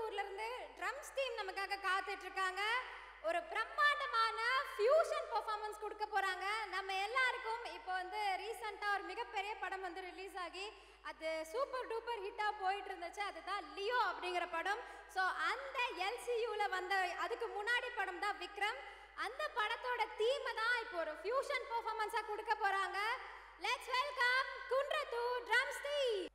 ஊர்ல இருந்து drums team நமக்காக காத்துட்டு இருக்காங்க. ஒரு பிரம்மாண்டமான ஃபியூஷன் பெர்ஃபார்மன்ஸ் கொடுக்க போறாங்க. நம்ம எல்லாருக்கும் இப்போ வந்து ரீசெண்டா ஒரு மிகப்பெரிய படம் வந்து ரிலீஸ் ஆகி அது சூப்பர் டூப்பர் ஹிட்டா போயிட்டு இருந்துச்சு. அதுதான் லியோ அப்படிங்கிற படம். ஸோ அந்த எல்சியூல வந்த அதுக்கு முன்னாடி படம் தான் விக்ரம். அந்த படத்தோட தீமை தான் இப்போ ஒரு ஃபியூஷன் பெர்ஃபார்மன்ஸா கொடுக்க போறாங்க. லெட்ஸ் வெல்கம் குன்றத்து ட்ரம்ஸ் டீம்.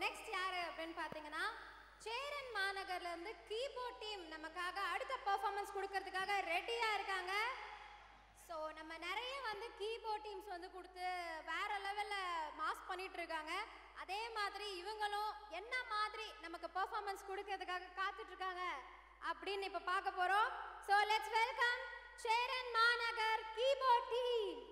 நெக்ஸ்ட் யாரு அப்படின்னு பார்த்தீங்கன்னா சேரன் மாநகர்ல இருந்து கீபோர்ட் டீம் நமக்காக அடுத்த பெர்ஃபார்மன்ஸ் கொடுக்கறதுக்காக ரெடியா இருக்காங்க. ஸோ நம்ம நிறைய வந்து கீபோர்ட் டீம்ஸ் வந்து கொடுத்து வேற லெவலில் மாஸ் பண்ணிட்டு இருக்காங்க. அதே மாதிரி இவங்களும் என்ன மாதிரி நமக்கு பெர்ஃபார்மன்ஸ் கொடுக்கறதுக்காக காத்துட்டு இருக்காங்க அப்படின்னு இப்போ பார்க்க போறோம். ஸோ லெட்ஸ் வெல்கம் சேரன் மாநகர் keyboard team.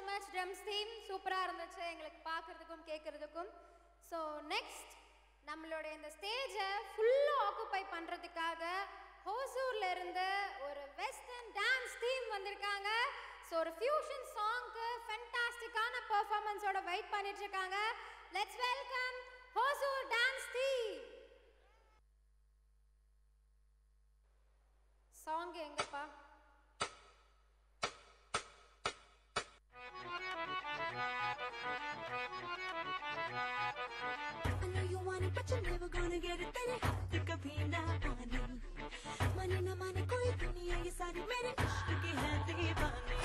Much drums team, சூப்பராக இருந்துச்சு எங்களுக்கு பார்க்குறதுக்கும் கேட்குறதுக்கும். ஸோ நெக்ஸ்ட் நம்மளுடைய இந்த ஸ்டேஜை ஃபுல்லாக ஆக்குப்பை பண்ணுறதுக்காக ஹோசூர்ல இருந்து ஒரு வெஸ்டர்ன் டான்ஸ் டீம் வந்திருக்காங்க. ஸோ ஒரு ஃபியூஷன் சாங்க்கு ஃபென்டாஸ்டிக்கான பெர்ஃபார்மன்ஸோட வெயிட் பண்ணிட்டு இருக்காங்க. Let's welcome Hosur dance team. Song எங்கப்பா? But you're never gonna get it, तेरे हाथ कभी ना आने. माने ना माने कोई दुनिया ये सारी मेरे इश्क की है दीवानी.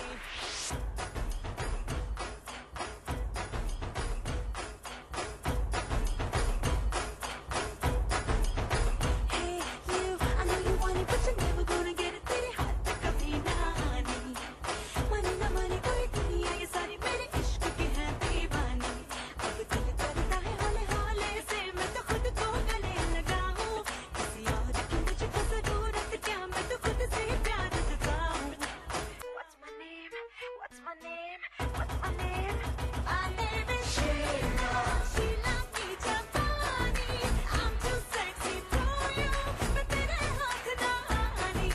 Hey you, I know you want it, but you're never gonna get it, तेरे हाथ कभी ना आने. माने ना माने कोई दुनिया ये सारी मेरे इश्क की है दीवानी. अब दिल करता है हौले हौले से मैं तो खुद को गले लगाऊं. किसी और की मुझको जरूरत क्या, मैं तो खुद से प्यार जताऊं. What's my name? What's my name? What's my name? My name is Sheila. Sheila की जापानी. I'm too sexy for you. मैं तेरे हाथ ना आनी.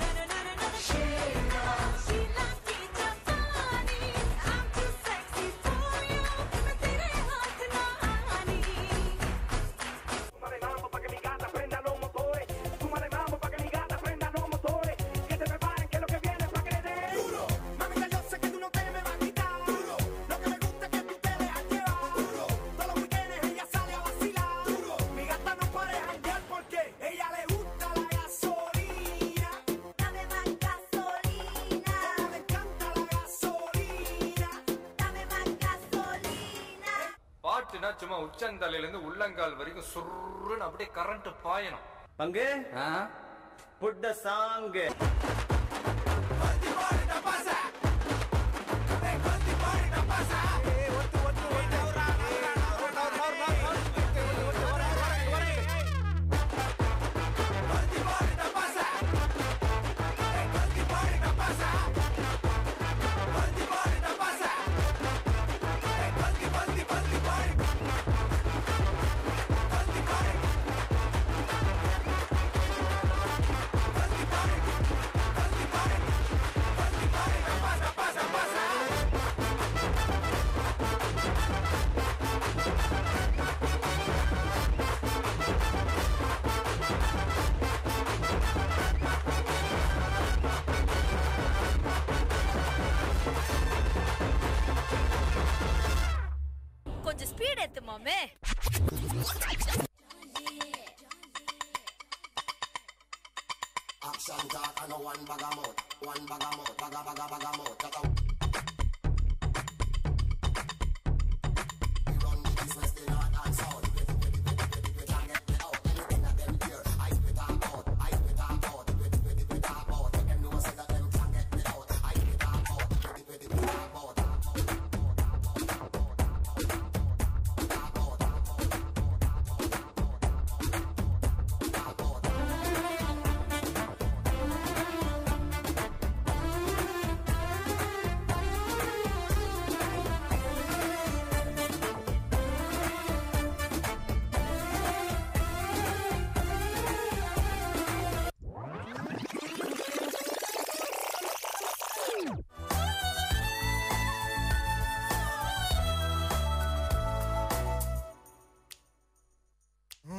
Na na na na na. Sheila. Sheila की जापानी. I'm too sexy for you. मैं तेरे हाथ ना आनी. Súmale mambo pa' que mi gata prenda los motores. Súmale mambo pa' que mi gata prenda los motores. Que se preparen que lo que viene es pa' que le den duro. Mamita, yo sé que tú no te me vas a quitar duro. Lo que me gusta es que tú te dejas llevar duro. Todos los weekendes ella sale a vacilar duro. Mi gata no para de janguear porque ella le gusta la gasolina. Dame más gasolina. Como le encanta la gasolina. Dame más gasolina. பாட்டுனா சும்மா உச்சந்தலையில இருந்து உள்ளங்கால் வரைக்கும் சுருன்னு அப்படியே current பாயணும். பங்கு ஆ? Put the song. கொஞ்சம் ஸ்பீட் ஏத்து மாமே. Action talk and no one bag of mouth. One bag of mouth, bag of mouth. We run the business, the north and south. We can't get me out. Anything that them hear, I spit out. I spit out. We talk about. Let them know say that them can't get me out. I spit out. We talk about.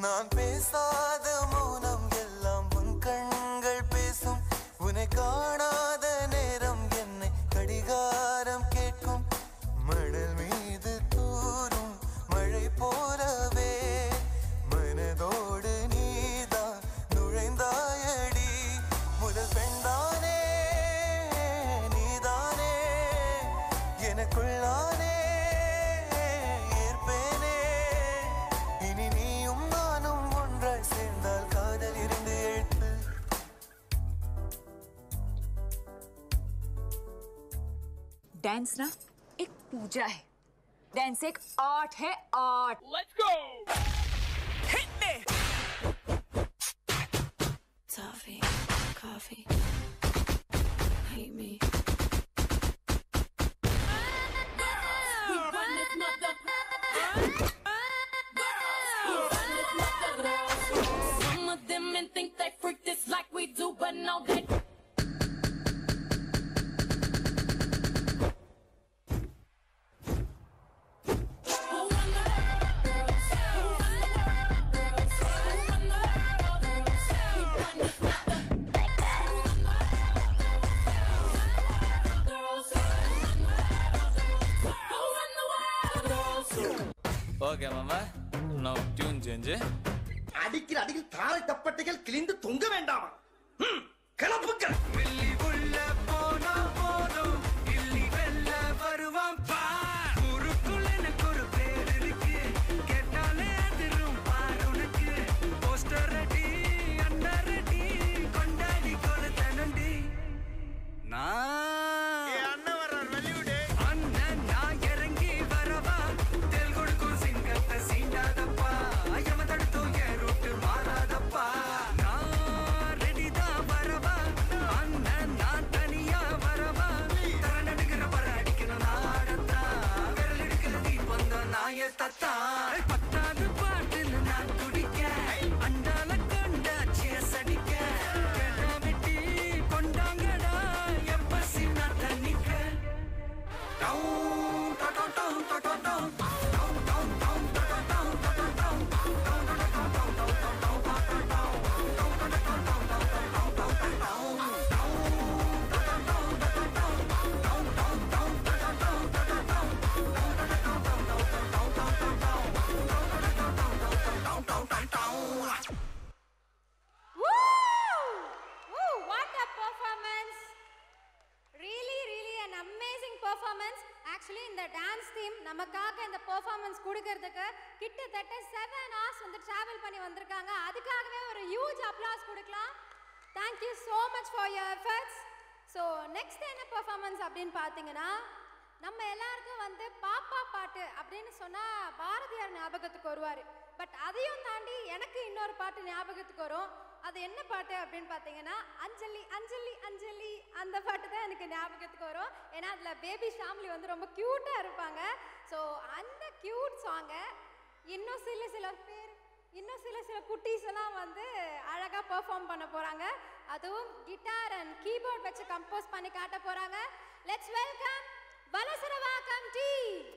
நான் பேசாத மௌனம் எல்லாம் உன் கண்கள் பேசும். உன்னை காணாத நேரம் என்னை கடிகாரம் கேட்கும். மணல் மீது தூரும் மழை போலவே மனதோடு நீதான் நுழைந்தாயடி. முதல் பெண்தானே நீதானே எனக்குள்ளானே ஏற்பேனே. இனி நீயும் நானும் ஒன்றாய் சேர்ந்தால் காதல் இருந்து எழுத்து. डांस ना एक पूजा है, डांस एक आर्ट है, art. Let's go! Toffee, coffee, hate me. Okay மாமா நான் டியூன் சேஞ்சு அடிக்கிற அடியில் தாரை தப்பட்டைகள் கிழிந்து தொங்க வேண்டாமா கிளப்புக்கள் வெள்ளி உள்ள போனா போதும் கிள்ளி வெல்ல வருவான் பா ஊருக்குள்ள எனக்கு ஒரு பேர் இருக்கு கேட்டாலே அதிரும் பாரு உனக்கு போஸ்டர் ரெடி அண்டர் ரெடி கொண்டாடி கொளுத்தனண்டி அண்ணன் வர்றார் வெளியூடு அண்ணன் நான் இறங்கி வரவா தெல் கொடுக்கும் சிங்கத்தை சீண்டாதப்பா எம தடுத்தோம் என் ரூட்டு மாறாதப்பா நான் ரெடி தான் வரவா அண்ணன் நான் தனியா வரவா தர நடுக்கிற பர அடிக்கணும் நாடத்தா விரல் எடுக்கிற தீபம் தான் நாய தத்தா பத்தாவது பாட்டில் நான் குடிக்க அண்டால கொண்டா சேஸ் அடிக்க வெட்டி கொண்டாங்கடா எப்பசி நான் தண்ணிக்க down down down down down What a performance! Really an amazing performance. Actually இந்த டான்ஸ் டீம் நமக்காக இந்த பெர்ஃபார்மன்ஸ் கொடுக்கிறதுக்கு கிட்டத்தட்ட 7 hours வந்து டிராவல் பண்ணி வந்திருக்காங்க. அதுக்காகவே ஒரு ஹியூஜ் அப்ளாஸ் கொடுக்கலாம். Thank you so much for your efforts. So next என்ன பெர்ஃபார்மன்ஸ் அப்படின்னு பார்த்தீங்கன்னா நம்ம எல்லாருக்கும் வந்து பாப்பா பாட்டு அப்படின்னு சொன்னா பாரதியார் ஞாபகத்துக்கு வருவார். பட் அதையும் தாண்டி எனக்கு இன்னொரு பாட்டு ஞாபகத்துக்கு வரும். அது என்ன பாட்டு அப்படின்னு பார்த்தீங்கன்னா அஞ்சலி அஞ்சலி அஞ்சலி அந்த பாட்டு தான் எனக்கு ஞாபகத்துக்கு வரும். ஏன்னா அதில் பேபி ஷாம்லி வந்து ரொம்ப க்யூட்டாக இருப்பாங்க. ஸோ அந்த க்யூட் சாங்கை இன்னும் சில குட்டீஸ் எல்லாம் வந்து அழகாக பெர்ஃபார்ம் பண்ண போகிறாங்க. அதுவும் கிட்டார் அண்ட் கீபோர்ட் வச்சு கம்போஸ் பண்ணி காட்ட போகிறாங்க. Let's welcome Valasaravakkam team.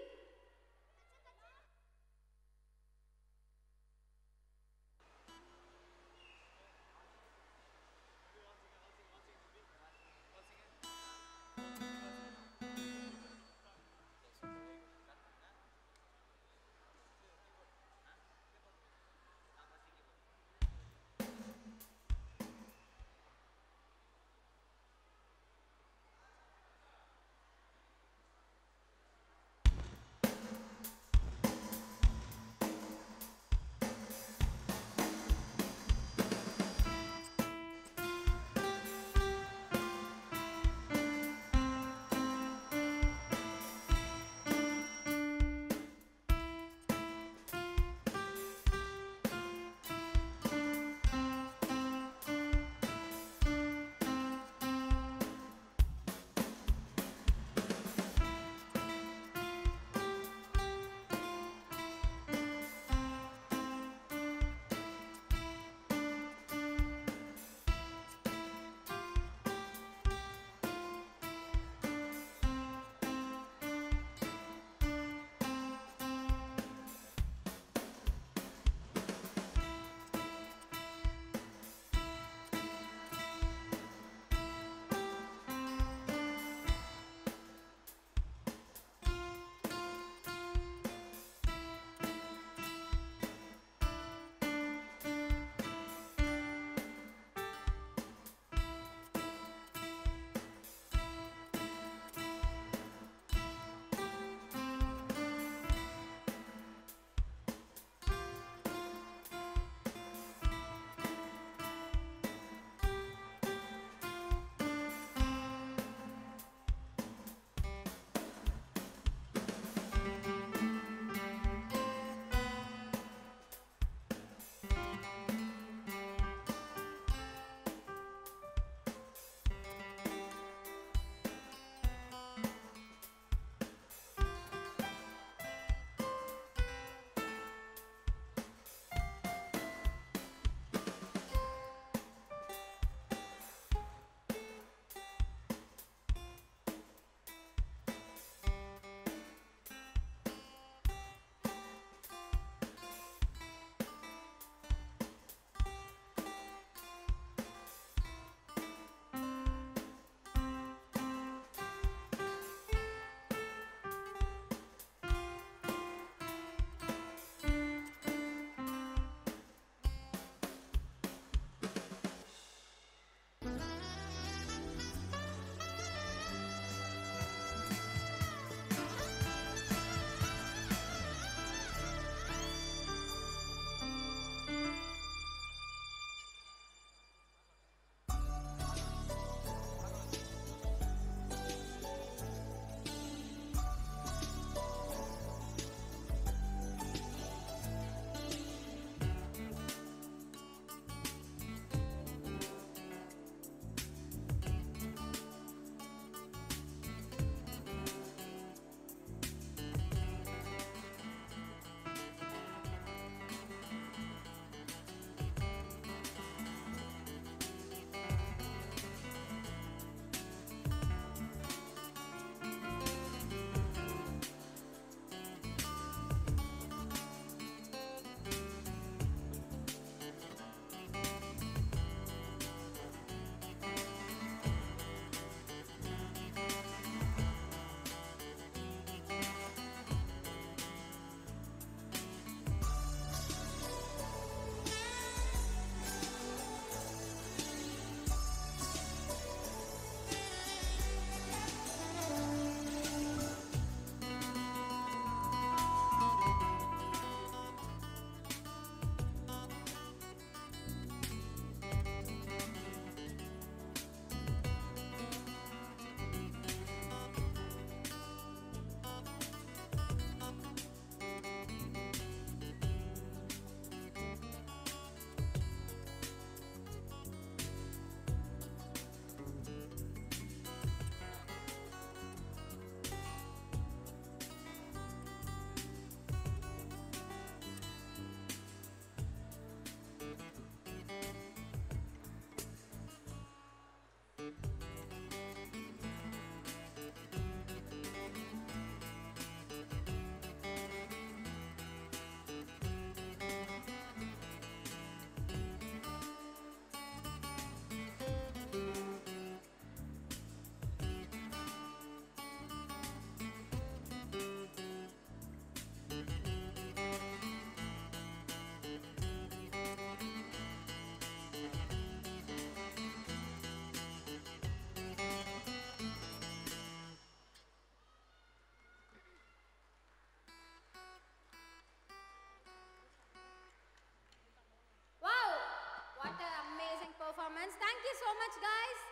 Performance. Thank you so much guys.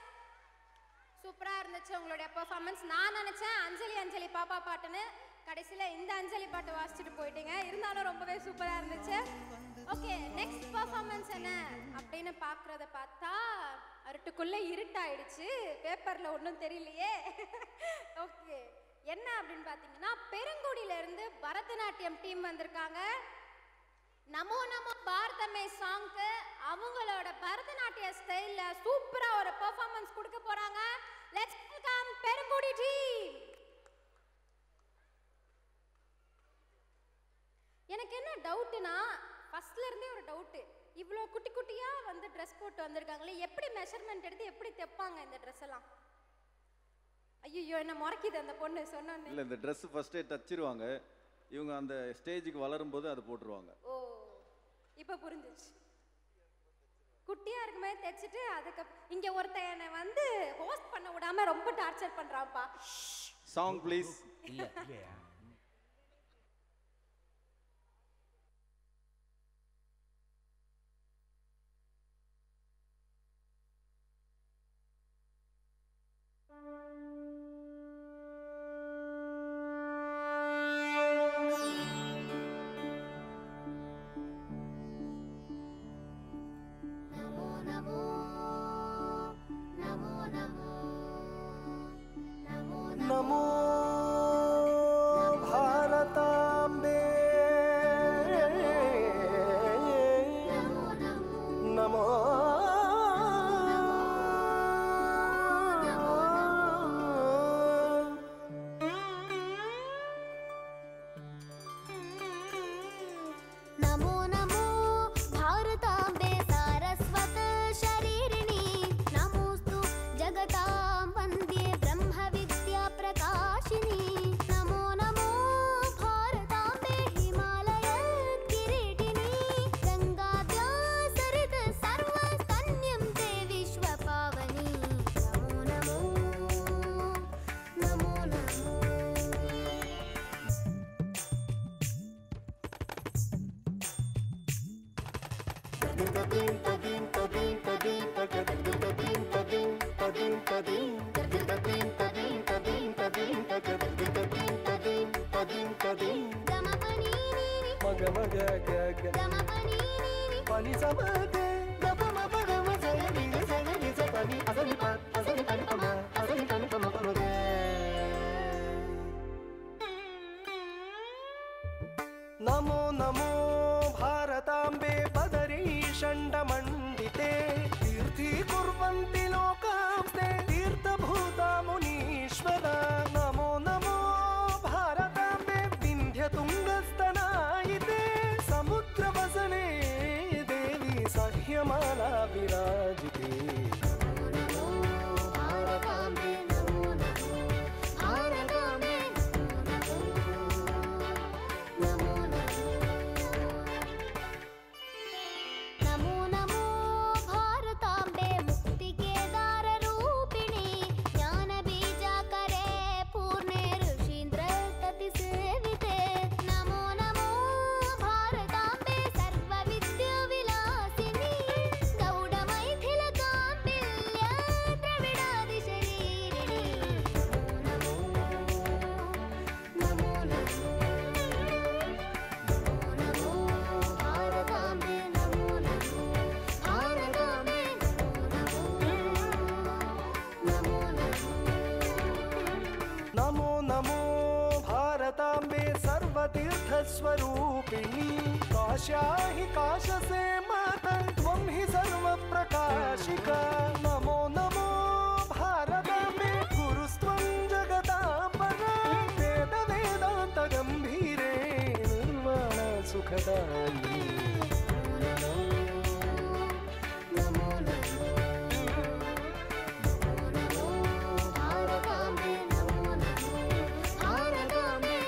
சூப்பரா இருந்துச்சு உங்களுடைய பெர்ஃபார்மன்ஸ். நான் நினைச்சேன் அஞ்சலி அஞ்சலி பாப்பா பாட்டுன்னு, கடைசியில இந்த அஞ்சலி பாட்டு வாசிச்சுட்டு போயிட்டீங்க. இருந்தாலும் ரொம்பவே சூப்பரா இருந்துச்சு. ஓகே, நெக்ஸ்ட் பெர்ஃபார்மன்ஸ் என்ன அப்படின்னு பார்க்கறத பார்த்தா அருட்டுக்குள்ள இருட்டாயிடுச்சு, பேப்பர்ல ஒன்றும் தெரியலையே. ஓகே, என்ன அப்படின்னு பார்த்தீங்கன்னா பெருங்குடியில இருந்து பரதநாட்டியம் டீம் வந்திருக்காங்க. நமோ நமோ பாரதமே சாங்க்கு அவங்களோட பரதநாட்டிய ஸ்டைல்ல சூப்பரா ஒரு பெர்ஃபார்மன்ஸ் கொடுக்க போறாங்க. Let's welcome Perungudi team. எனக்கு என்ன டவுட்னா, ஃபர்ஸ்ட்ல இருந்தே ஒரு டவுட், இவ்வளோ குட்டி குட்டியா வந்து ட்ரெஸ் போட்டு வந்திருக்காங்களே, எப்படி மெஷர்மெண்ட் எடுத்து எப்படி தைப்பாங்க இந்த ட்ரெஸ் எல்லாம்? ஐயோ, என்ன முறைக்குது அந்த பொண்ணு சொன்னோன்னு. இல்லை, இந்த ட்ரெஸ் ஃபர்ஸ்டே தச்சிருவாங்க, இவங்க அந்த ஸ்டேஜுக்கு வளரும்போது அதை போட்டுருவாங்க. ஓ, இப்போ புரிஞ்சிச்சு. குட்டியா இருக்குமே தைச்சிட்டு அதுக்கு இங்க ஒருத்தன் என்னை வந்து ஹோஸ்ட் பண்ண விடாம ரொம்ப டார்ச்சர் பண்றான்ப்பா. Song please. இல்ல இல்லையா? नमो भारताम्बे नमो नमो नमो भारताम्बे सारस्वत शरीरिणी नमोस्तु जगतां वन्द्ये ब्रह्मविद्या प्रकाशिनी नमो नमो भारताम्बे हिमालय किरीटिनी गंगाद्या सरित सर्वस्तन्यं ते विश्वपावनी नमो नमो नमो नमो नमो नमो भारताम्बे पदरी षण्डमण्डिते तीर्थीकुर्वन्ति लोकांस्ते तीर्थभूता मुनीश्वरा नमो नमो भारताम्बे विन्ध्यतुङ्गस्तनायिते समुद्रवसने देवी सह्यमाला विराजिते भारताम्बे नमो नमो भारताम्बे नमो नमो नमो भारताम्बे मुक्तिकेदाररूपिणी ज्ञानबीजाकरे पूर्णे ऋषीन्द्रततिसेविते नमो नमो भारताम्बे सर्वविद्याविलासिनी गौडमैथिलकाम्बिल्य द्रविडादिशरीरिणी नमो नमो नमो नमो भारताम्बे नमो नमो भारताम्बे नमो नमो भारताम्बे सर्वतीर्थस्वरूपिणी काश्या हि काशसे माता त्वं हि सर्वप्रकाशिका नमो नमो भारताम्बे गुरुस्त्वं जगदाम्बरा वेद वेदान्तगम्भीरे निर्वाण सुखदायिनी नमो नमो नमो भारताम्बे नमो नमो भारताम्बे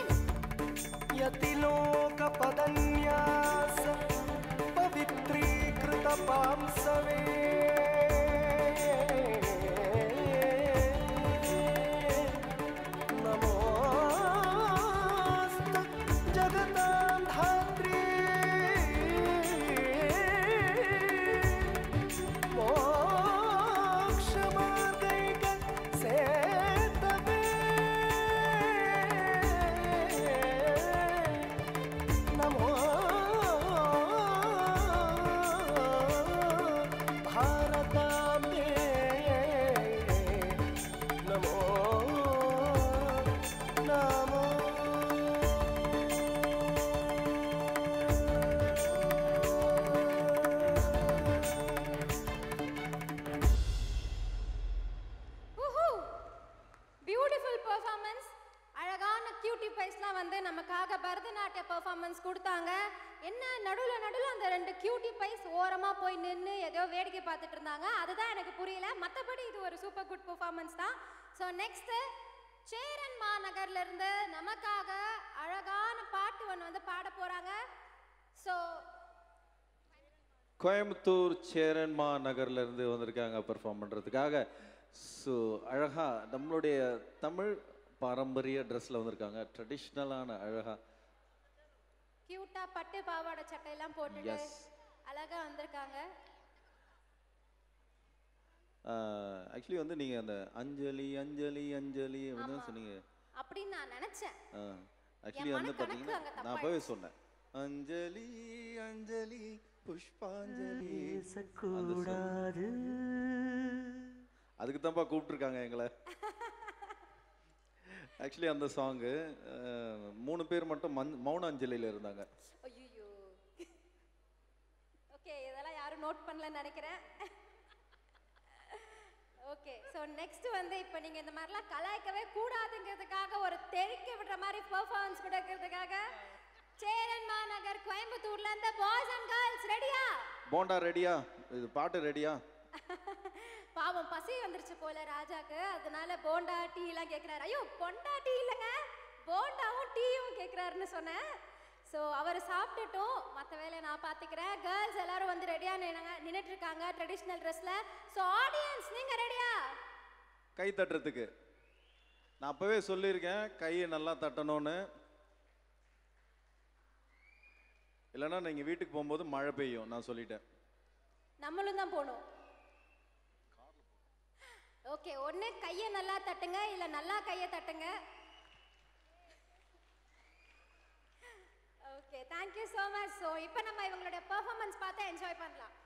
यतिलोकपदन्यास पवित्रीकृतपांसवे नमोऽस्तु जगतां धात्री नमो பைஸ்லாம் வந்து நமக்காக பரதநாட்டிய பெர்ஃபார்மன்ஸ் கொடுத்தாங்க. என்ன நடுவில் அந்த 2 கியூட்டி பைஸ் ஓரமாக போய் நின்று ஏதோ வேடிக்கை பார்த்துட்டு இருந்தாங்க. அதுதான் எனக்கு புரியல. மற்றபடி இது ஒரு சூப்பர் குட் பெர்ஃபார்மன்ஸ் தான். ஸோ நெக்ஸ்ட்டு சேரன் மாநகர்ல இருந்து நமக்காக அழகான பாட்டு ஒன்று வந்து பாட போகிறாங்க. ஸோ கோயம்புத்தூர் சேரன்மா நகர்ல இருந்து வந்திருக்காங்க பெர்ஃபார்ம் பண்ணுறதுக்காக. ஸோ அழகா நம்மளுடைய தமிழ் பாரம்பரிய ட்ரெஸ்ல வந்திருக்காங்க. ட்ரெடிஷ்னலான அழகா கியூட்டா பட்டு பாவாடை சட்டையெல்லாம் போட்டுட்டு எஸ். அழகா வந்திருக்காங்க. ஆக்சுவலி வந்து நீங்க அந்த அஞ்சலி அஞ்சலி அஞ்சலி அப்படின்னு தான் சொன்னீங்க. அப்படின்னு நான் நினைச்சேன். ஆக்சுவலி என் வந்து மனக்கணக்கு பார்த்தீங்கன்னா அங்க நான் தப்பாயிடுச்சு. அப்பவே சொன்னேன் அஞ்சலி அஞ்சலி புஷ்பாஞ்சலி கூடாது. அதுக்கு தான்ப்பா கூப்பிட்டுருக்காங்க எங்களை. ஆக்சுவலி அந்த சாங்கு 3 பேர் மட்டும் மௌன அஞ்சலியில் இருந்தாங்க. ஐயோ ஓகே, இதெல்லாம் யாரும் நோட் பண்ணலன்னு நினைக்கிறேன். ஓகே, ஸோ நெக்ஸ்ட் வந்து இப்போ நீங்கள் இந்த மாதிரிலாம் கலாய்க்கவே கூடாதுங்கிறதுக்காக ஒரு தெறிக்க விடுற மாதிரி பெர்ஃபார்மன்ஸ் கொடுக்கறதுக்காக சேரன் மாநகர் கோயம்புத்தூர்ல இருந்து பாய்ஸ் அண்ட் கேர்ள்ஸ் ரெடியா? போண்டா ரெடியா? இது பாட்டு ரெடியா? பாவம் பசி வந்துருச்சு போல ராஜாக்கு, அதனால போண்டா டீ எல்லாம் கேட்குறாரு. ஐயோ பொண்டா டீ இல்லைங்க, போண்டாவும் டீயும் கேட்குறாருன்னு சொன்னேன். ஸோ அவர் சாப்பிட்டுட்டும் மற்ற வேலையை நான் பார்த்துக்கிறேன். கேர்ள்ஸ் எல்லாரும் வந்து ரெடியாக நின்றுட்டு இருக்காங்க ட்ரெடிஷ்னல் ட்ரெஸ்ல. ஸோ ஆடியன்ஸ் நீங்க ரெடியா? கை தட்டுறதுக்கு நான் அப்பவே சொல்லியிருக்கேன் கையை நல்லா தட்டணும்னு. இல்லைன்னா நீங்கள் வீட்டுக்கு போகும்போது மழை பெய்யும், நான் சொல்லிட்டேன். நம்மளும் தான் போகணும். ஓகே, ஒன்று கையை நல்லா தட்டுங்க, இல்லை நல்லா கையை தட்டுங்க. Okay, thank you so much. So இப்போ நம்ம இவங்களுடைய பெர்ஃபார்மன்ஸ் பார்த்து என்ஜாய் பண்ணலாம்.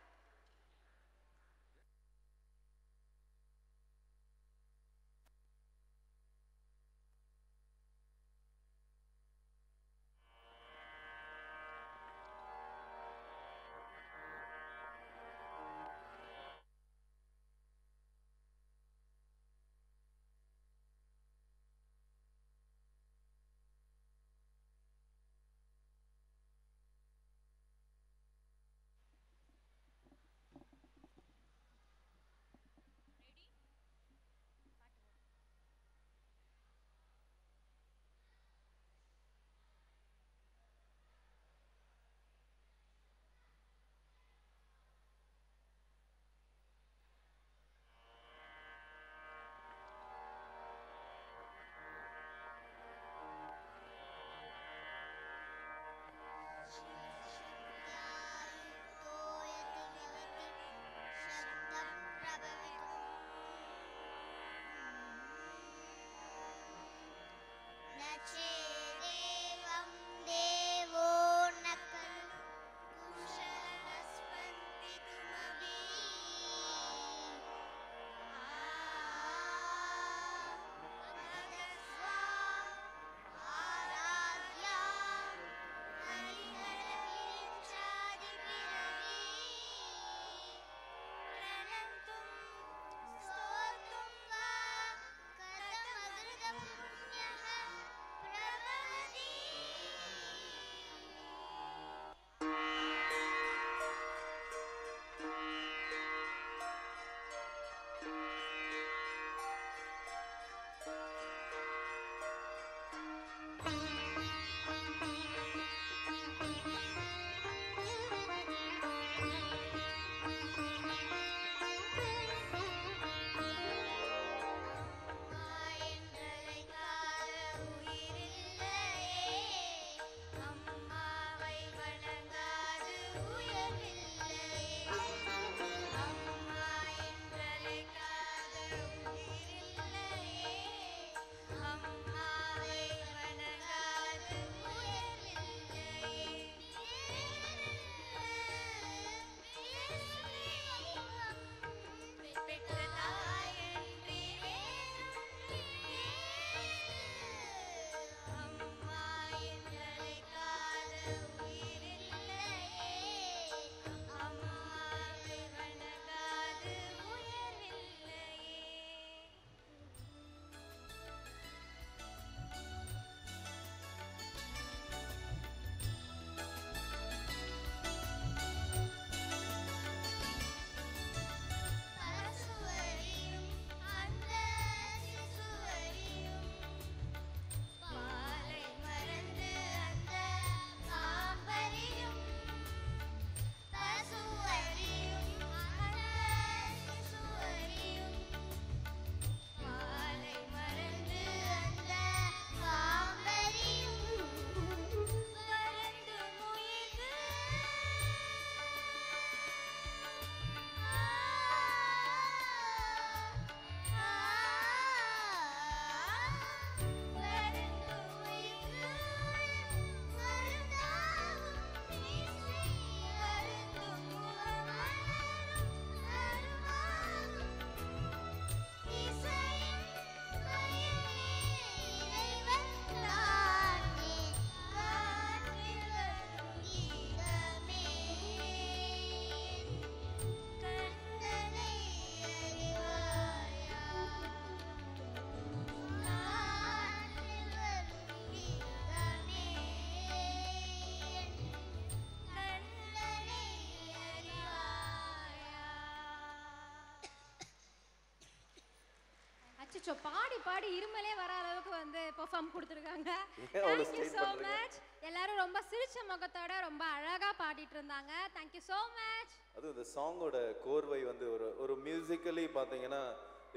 அச்சோ பாடி பாடி இருமலே வர அளவுக்கு வந்து பெர்ஃபார்ம் கொடுத்துருக்காங்க. அவ்வளவு Thank you strain so பண்றீங்க? much. எல்லாரும் ரொம்ப சிரிச்ச முகத்தோட ரொம்ப அழகா பாடிட்டு இருந்தாங்க. Thank you so much. அது இந்த சாங்கோட கோர்வை வந்து ஒரு மியூசிக்கலி பார்த்தீங்கன்னா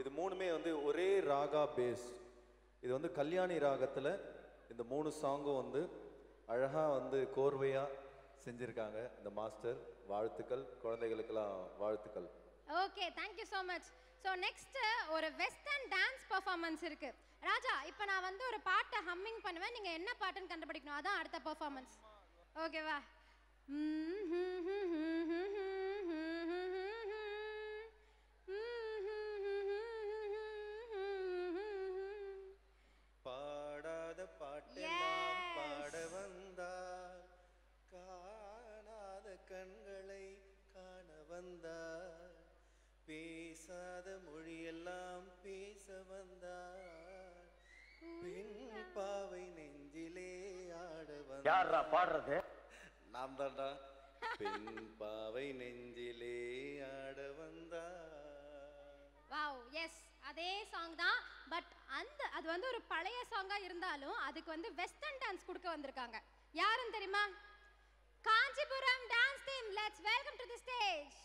இது மூணுமே வந்து ஒரே ராகா பேஸ். இது வந்து கல்யாணி ராகத்தில் இந்த 3 சாங்கும் வந்து அழகாக வந்து கோர்வையாக செஞ்சுருக்காங்க இந்த மாஸ்டர். வாழ்த்துக்கள், குழந்தைகளுக்கெல்லாம் வாழ்த்துக்கள். Okay, thank you so much. So next ஒரு வெஸ்டர்ன் டான்ஸ் பெர்ஃபார்மன்ஸ் இருக்கு. ராஜா, இப்போ நான் வந்து ஒரு பாட்டை ஹம்மிங் பண்ணுவேன், நீங்க என்ன பாட்டுன்னு கண்டுபிடிக்கணும். அதான் அடுத்த பெர்ஃபார்மன்ஸ். ஓகேவா? பாடாத பாட்டெல்லாம் பாட வந்தார், காணாத கண்களை காண வந்தார், பேசாத மொழியெல்லாம் பேச வந்தார், பெண் பாவை நெஞ்சிலே ஆட வந்தார். யாரா பாடுறது? நாம் தான்டா. பெண் பாவை நெஞ்சிலே ஆட வந்தார். வாவ், எஸ், அதே சாங் தான். பட் அது வந்து ஒரு பழைய சாங்கா இருந்தாலும் அதுக்கு வந்து வெஸ்டர்ன் டான்ஸ் கொடுக்க வந்திருக்காங்க. யாருன்னு தெரியுமா? Kanchipuram dance team. Let's welcome to the stage.